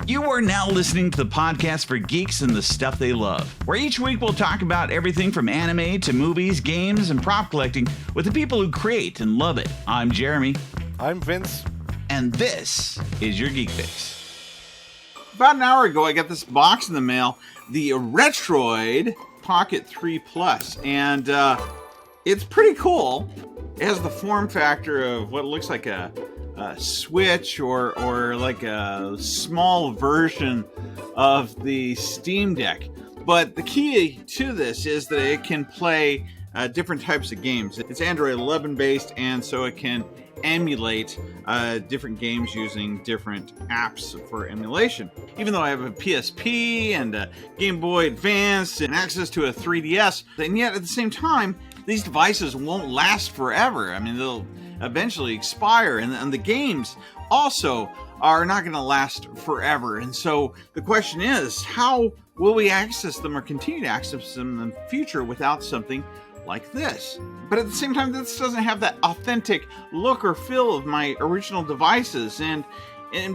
You are now listening to the podcast for geeks and the stuff they love, where each week we'll talk about everything from anime to movies, games, and prop collecting with the people who create and love it. I'm Jeromy. I'm Vinz. And this is your Geek Fix. About an hour ago, I got this box in the mail, the Retroid Pocket 3 Plus, and it's pretty cool. It has the form factor of what looks like a Switch or like a small version of the Steam Deck. But the key to this is that it can play different types of games. It's Android 11 based, and so it can emulate different games using different apps for emulation. Even though I have a PSP and a Game Boy Advance and access to a 3DS, and yet at the same time, these devices won't last forever. I mean, they'll eventually expire, and the games also are not going to last forever. And so the question is, how will we access them or continue to access them in the future without something like this? But at the same time, this doesn't have that authentic look or feel of my original devices, and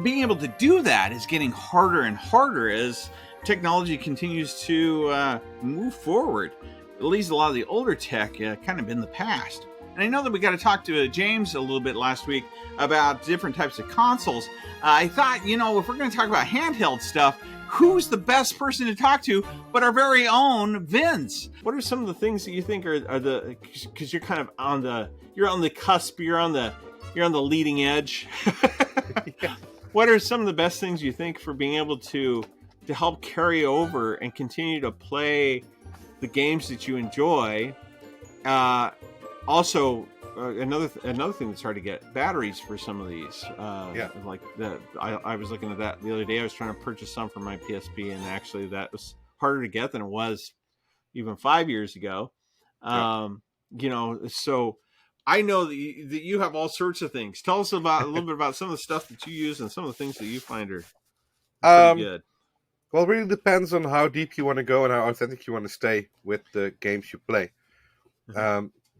being able to do that is getting harder and harder as technology continues to move forward. At least a lot of the older tech kind of in the past. And I know that we got to talk to James a little bit last week about different types of consoles. I thought, if we're going to talk about handheld stuff, who's the best person to talk to but our very own Vinz? What are some of the things that you think are the, because you're kind of on the cusp, you're on the leading edge. Yeah. What are some of the best things you think for being able to help carry over and continue to play the games that you enjoy? Also, another thing that's hard to get, batteries for some of these. Like I was looking at that the other day. I was trying to purchase some for my PSP, and actually that was harder to get than it was even 5 years ago. So I know that you have all sorts of things. Tell us about a little bit about some of the stuff that you use and some of the things that you find are pretty good. Well, it really depends on how deep you want to go and how authentic you want to stay with the games you play.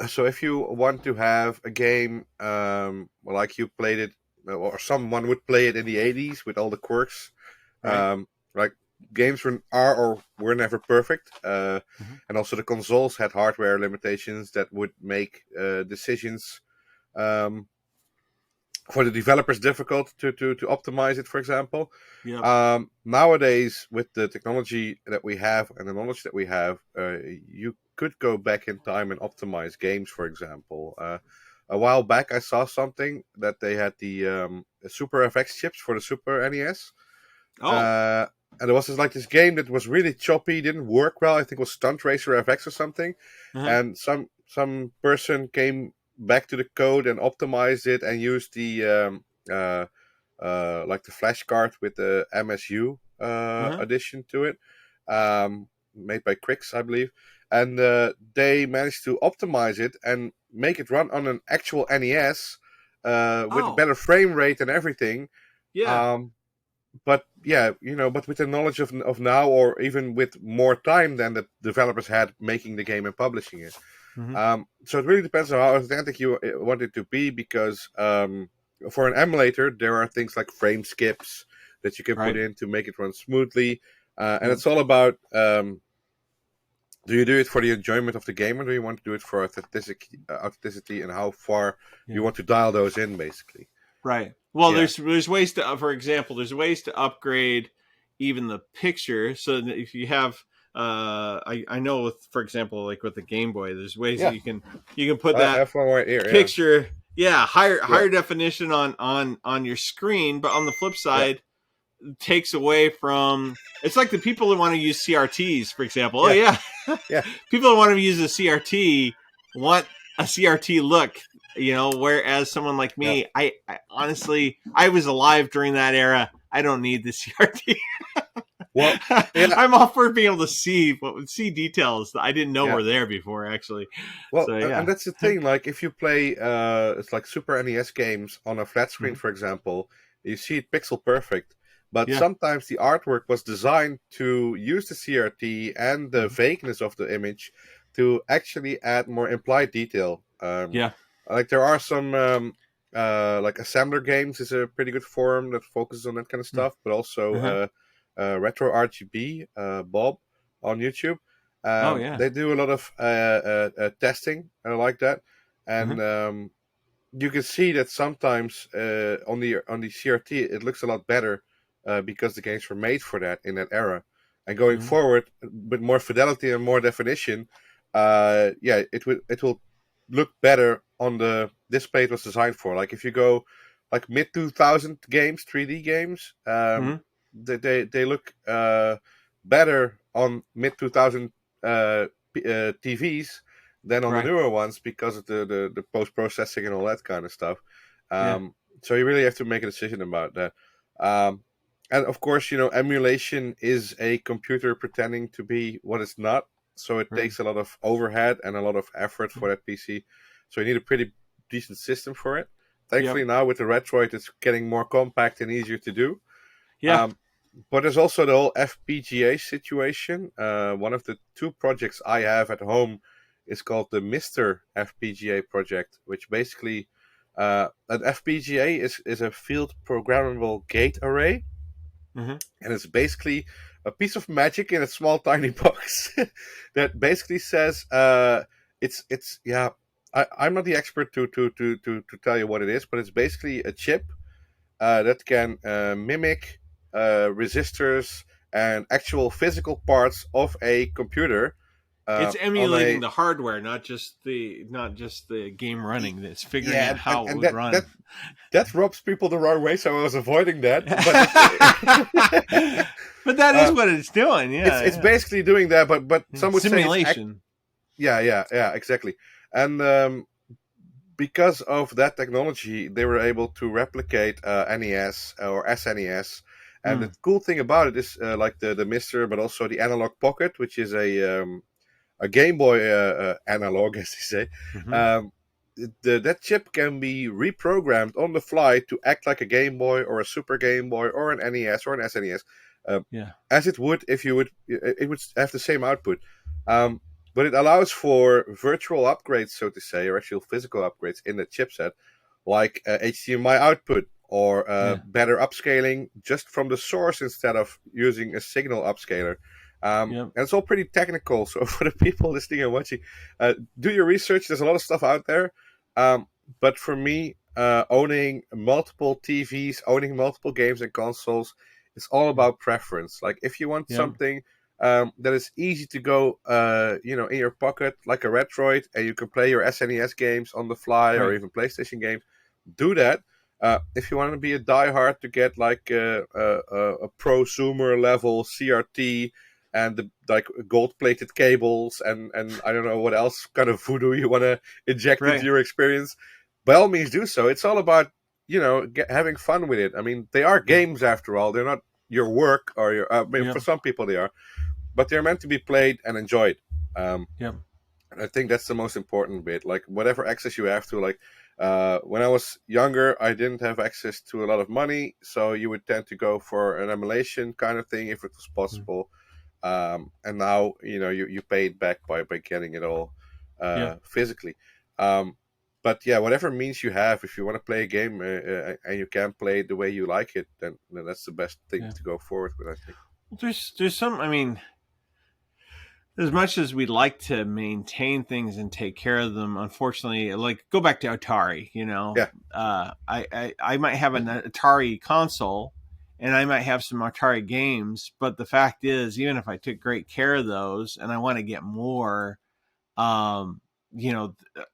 So if you want to have a game like you played it, or someone would play it in the 80s with all the quirks, right. Like games were never perfect. And also the consoles had hardware limitations that would make decisions for the developers difficult to optimize it, for example. Yep. Nowadays, with the technology that we have and the knowledge that we have, you could go back in time and optimize games, for example. A while back, I saw something that they had the Super FX chips for the Super NES. And there was this game that was really choppy, didn't work well. I think it was Stunt Racer FX or something. And some person came back to the code and optimized it and used the like the flash card with the MSU addition to it, made by Crix, I believe. And they managed to optimize it and make it run on an actual NES with a better frame rate and everything. Yeah. But with the knowledge of now, or even with more time than the developers had making the game and publishing it. So it really depends on how authentic you want it to be, because for an emulator, there are things like frame skips that you can put in to make it run smoothly. And it's all about, do you do it for the enjoyment of the game, or do you want to do it for authenticity and how far you want to dial those in, basically? Right. Well, there's ways to, for example, upgrade even the picture. So that if you have, I know for example, like with the Game Boy, there's ways that you can put that picture, higher definition on your screen, but on the flip side, takes away from. It's like the people who want to use CRTs, for example. People who want to use a CRT want a CRT look. Whereas someone like me, I honestly, I was alive during that era. I don't need the CRT. Well, I'm all for being able to see details that I didn't know were there before, actually. Well, and that's the thing. Like if you play, it's like Super NES games on a flat screen, for example, you see it pixel perfect. But sometimes the artwork was designed to use the CRT and the vagueness of the image to actually add more implied detail. Like there are some like assembler games is a pretty good forum that focuses on that kind of stuff, but also Retro RGB, Bob on YouTube. They do a lot of testing, and I like that. And you can see that sometimes on the CRT it looks a lot better because the games were made for that in that era. And going forward with more fidelity and more definition, it will look better on the display it was designed for. Like if you go like mid 2000 games, 3D games, they look better on mid 2000 TVs than on the newer ones because of the post processing and all that kind of stuff. So you really have to make a decision about that. And of course, emulation is a computer pretending to be what it's not. So it takes a lot of overhead and a lot of effort for that PC. So you need a pretty decent system for it. Thankfully now with the Retroid, it's getting more compact and easier to do. But there's also the whole FPGA situation. One of the 2 projects I have at home is called the Mr. FPGA project, which basically an FPGA is a field programmable gate array. And it's basically a piece of magic in a small tiny box that basically says I'm not the expert to tell you what it is, but it's basically a chip that can mimic resistors and actual physical parts of a computer. It's emulating the hardware, not just the game running. It's figuring out how it would run. That rubs people the wrong way, so I was avoiding that. But that is what it's doing. Yeah, it's basically doing that, but some would simulation. Say exactly. And because of that technology, they were able to replicate NES or SNES. And the cool thing about it is like the Mister, but also the Analog Pocket, which is a Game Boy analog, as they say. That chip can be reprogrammed on the fly to act like a Game Boy or a Super Game Boy or an NES or an SNES, as it would if you would. It would have the same output, but it allows for virtual upgrades, so to say, or actual physical upgrades in the chipset, like HDMI output or better upscaling just from the source instead of using a signal upscaler. And it's all pretty technical. So for the people listening and watching, do your research. There's a lot of stuff out there. But for me, owning multiple TVs, owning multiple games and consoles, it's all about preference. Like if you want something that is easy to go, in your pocket, like a Retroid, and you can play your SNES games on the fly or even PlayStation games, do that. If you want to be a diehard to get like a prosumer level CRT and the gold-plated cables and I don't know what else kind of voodoo you want to inject into your experience, by all means do so. It's all about having fun with it. I mean, they are games after all. They're not your work or your. For some people they are, but they're meant to be played and enjoyed. And I think that's the most important bit. Like whatever access you have to, like. When I was younger, I didn't have access to a lot of money, so you would tend to go for an emulation kind of thing if it was possible. And now, you pay it back by getting it all physically. But yeah, whatever means you have, if you want to play a game and you can play it the way you like it, then that's the best thing to go forward with, I think. There's some, I mean, as much as we'd like to maintain things and take care of them, unfortunately, like go back to Atari, I might have an Atari console and I might have some Atari games, but the fact is, even if I took great care of those and I want to get more, not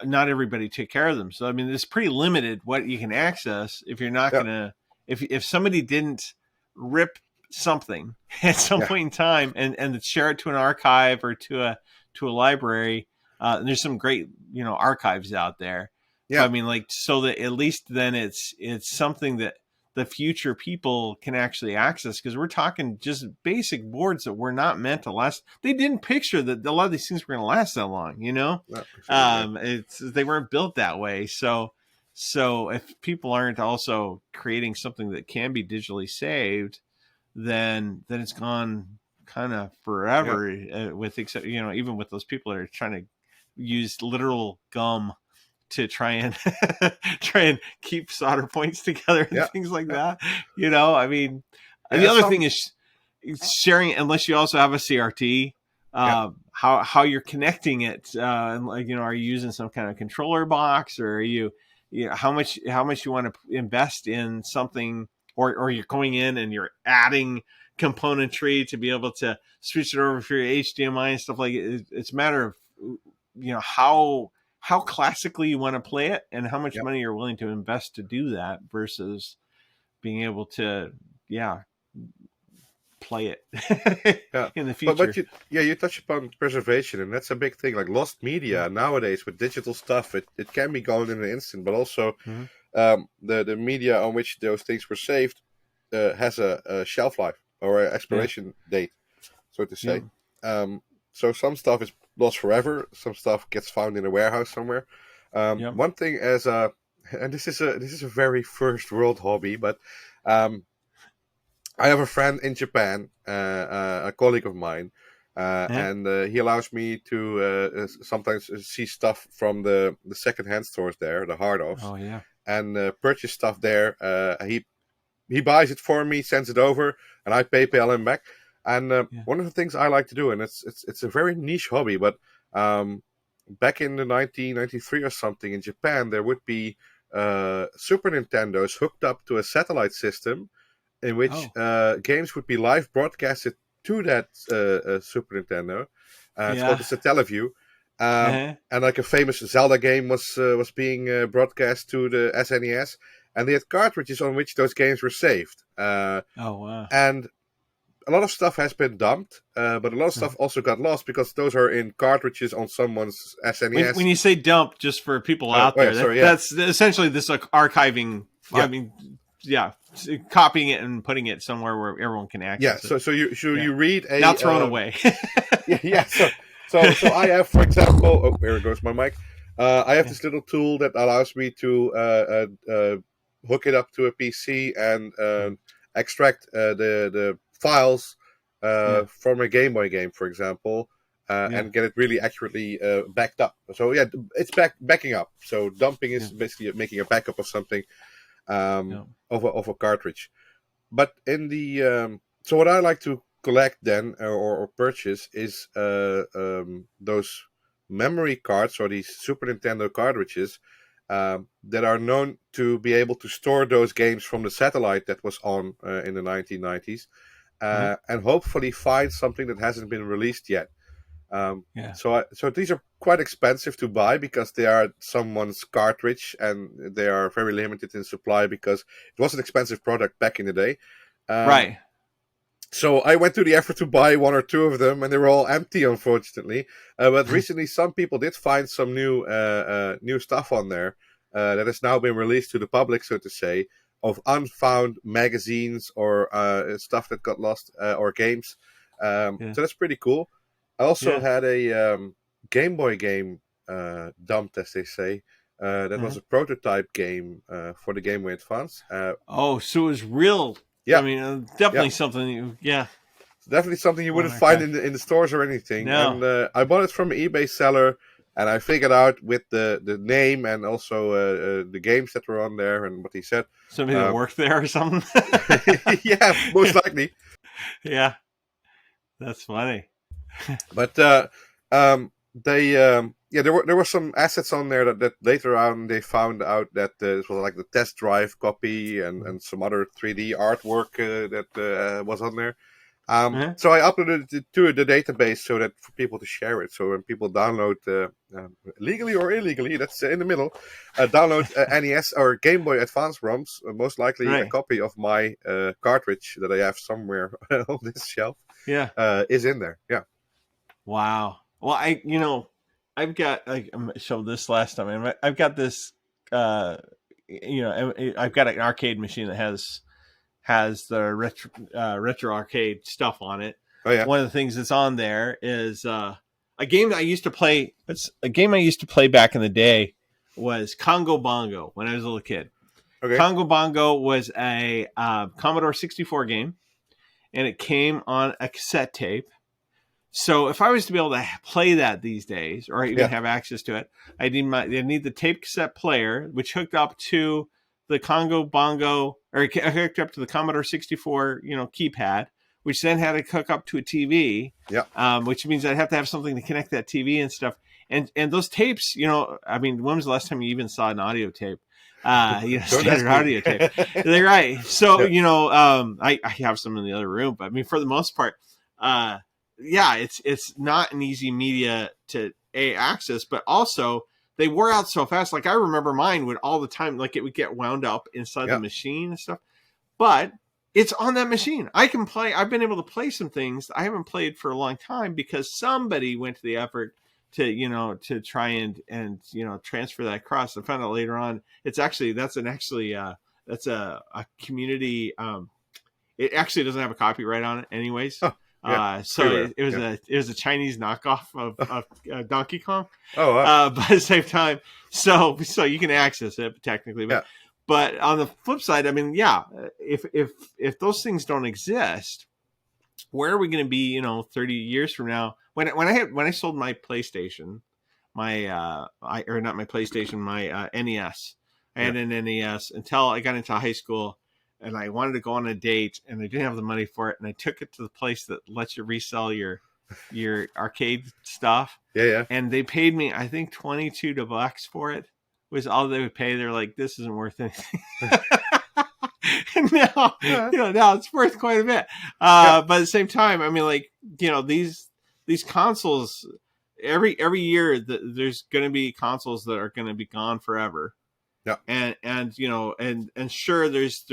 everybody took care of them. So, I mean, it's pretty limited what you can access if you're not going to, if somebody didn't rip something at some point in time and share it to an archive or to a library, and there's some great archives out there. So, I mean, like, so that at least then it's something that the future people can actually access, because we're talking just basic boards that were not meant to last. They didn't picture that a lot of these things were going to last that long, they weren't built that way. So if people aren't also creating something that can be digitally saved, then it's gone kind of forever. With except even with those people that are trying to use literal gum to try and try and keep solder points together and things like that. You know, I mean, the other thing is sharing, unless you also have a CRT, how you're connecting it. And like, you know, are you using some kind of controller box, or are you know, how much you want to invest in something, or you're going in and you're adding componentry to be able to switch it over for your HDMI and stuff like it. It's a matter of, you know, how classically you want to play it and how much money you're willing to invest to do that versus being able to, play it in the future. But you touch upon preservation, and that's a big thing. Like lost media nowadays with digital stuff, it can be gone in an instant, but also the media on which those things were saved has a shelf life or an expiration date, so to say. So some stuff is lost forever. Some stuff gets found in a warehouse somewhere. One thing and this is a very first world hobby, but I have a friend in Japan, a colleague of mine, and he allows me to sometimes see stuff from the second-hand stores there, the hard-offs, and purchase stuff there. He buys it for me, sends it over, and I PayPal him back. And one of the things I like to do, and it's a very niche hobby, but back in the 1993 or something in Japan, there would be Super Nintendos hooked up to a satellite system in which games would be live broadcasted to that Super Nintendo. It's called the Satellaview. And like a famous Zelda game was being broadcast to the SNES, and they had cartridges on which those games were saved. And a lot of stuff has been dumped, but a lot of stuff also got lost because those are in cartridges on someone's SNES. When you say dump, just for people out there, that's essentially this archiving. I mean, copying it and putting it somewhere where everyone can access it. So you read a not thrown away. So I have, for example, here goes my mic. I have this little tool that allows me to hook it up to a PC and extract the files from a Game Boy game, for example, and get it really accurately backed up. So it's backing up. So dumping is basically making a backup of something. Of a cartridge, but in the so what I like to collect then or purchase is those memory cards or these Super Nintendo cartridges that are known to be able to store those games from the satellite that was on in the 1990s, and hopefully find something that hasn't been released yet. So these are quite expensive to buy because they are someone's cartridge and they are very limited in supply because it was an expensive product back in the day. Right. So I went to the effort to buy one or two of them, and they were all empty, unfortunately. But recently, some people did find some new stuff on there that has now been released to the public, so to say, of unfound magazines or stuff that got lost or games. So that's pretty cool. I also had a Game Boy game dumped, as they say. That was a prototype game for the Game Boy Advance. So it was real. Yeah, I mean, definitely something. Definitely something you wouldn't find in the stores or anything. No. And I bought it from an eBay seller, and I figured out with the name and also the games that were on there and what he said. Somebody that worked there or something. Yeah, most likely. Yeah, that's funny. But there were some assets on there that later on they found out that this was like the test drive copy and some other 3D artwork that was on there. So I uploaded it to the database so that for people to share it. So when people download legally or illegally, that's in the middle, download NES or Game Boy Advance ROMs, most likely a copy of my cartridge that I have somewhere on this shelf. Is in there. Yeah. Wow. Well, I've got, I showed this last time. I've got this, I've got an arcade machine that has the retro arcade stuff on it. Oh yeah. One of the things that's on there is a game that I used to play. It's a game I used to play back in the day was Congo Bongo when I was a little kid. Okay. Congo Bongo was a Commodore 64 game, and it came on a cassette tape. So if I was to be able to play that these days, or even have access to it, I need the tape cassette player, which hooked up to the Congo Bongo, or hooked up to the Commodore 64, keypad, which then had to hook up to a TV. Which means I'd have to have something to connect that TV and stuff. And those tapes, when was the last time you even saw an audio tape? Standard audio tape. They're right. So, I have some in the other room, but I mean, for the most part, it's not an easy media to access, but also they wore out so fast. Like I remember mine would all the time, like it would get wound up inside the machine and stuff, but it's on that machine. I can play. I've been able to play some things I haven't played for a long time because somebody went to the effort to try and transfer that across. I found out later on, that's a community. It actually doesn't have a copyright on it anyways. Oh. It was a Chinese knockoff of Donkey Kong. Oh, wow. But at the same time, so you can access it technically. But on the flip side, I mean, if those things don't exist, where are we going to be? 30 years from now, when I sold my PlayStation, my NES. I had an NES until I got into high school. And I wanted to go on a date, and I didn't have the money for it. And I took it to the place that lets you resell your arcade stuff. Yeah. And they paid me, I think, $22 for it. Was all they would pay. They're like, "This isn't worth anything." And now, now it's worth quite a bit. But at the same time, I mean, like, these consoles. Every year, there's going to be consoles that are going to be gone forever. Yeah, and sure, there's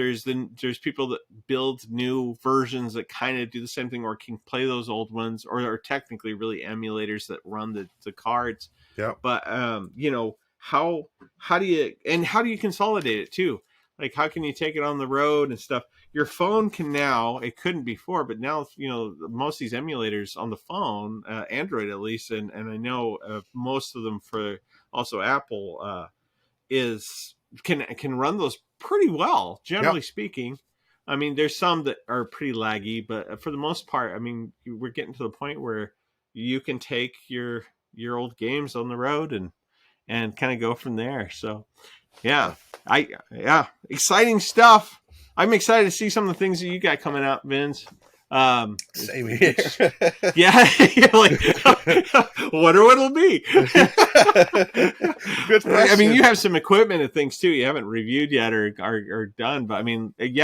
people that build new versions that kind of do the same thing or can play those old ones, or are technically really emulators that run the cards. Yeah, but how do you consolidate it too? Like, how can you take it on the road and stuff? Your phone can now. It couldn't before, but now most of these emulators on the phone, Android at least, and I know most of them for also Apple. Can run those pretty well, generally speaking. I mean, there's some that are pretty laggy, but for the most part, I mean, we're getting to the point where you can take your old games on the road and kind of go from there. So, exciting stuff. I'm excited to see some of the things that you got coming out, Vinz. Same here. You're like, wonder what it'll be. Good question. I mean, you have some equipment and things too. You haven't reviewed yet or done, but I mean, you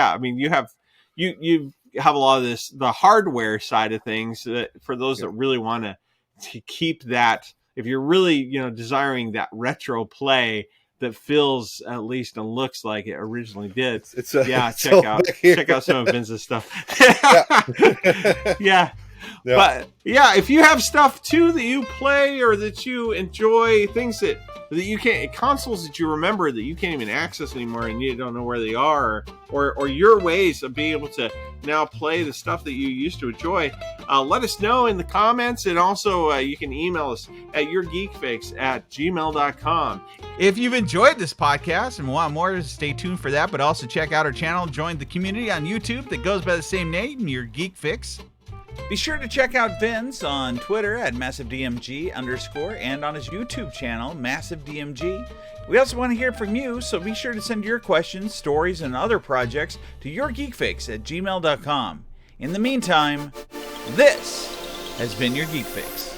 have a lot of the hardware side of things that for those that really want to keep that. If you're really desiring that retro play that feels at least and looks like it originally did. Check out some of Vince's stuff. But if you have stuff too that you play or that you enjoy, things that you can't, consoles that you remember that you can't even access anymore and you don't know where they are, or your ways of being able to now play the stuff that you used to enjoy, let us know in the comments, and also you can email us at yourgeekfix@gmail.com. If you've enjoyed this podcast and want more, stay tuned for that, but also check out our channel, join the community on YouTube that goes by the same name, Your Geek Fix. Be sure to check out Vinz on Twitter at MassiveDMG_ and on his YouTube channel, MassiveDMG. We also want to hear from you, so be sure to send your questions, stories, and other projects to yourgeekfix@gmail.com. In the meantime, this has been Your Geek Fix.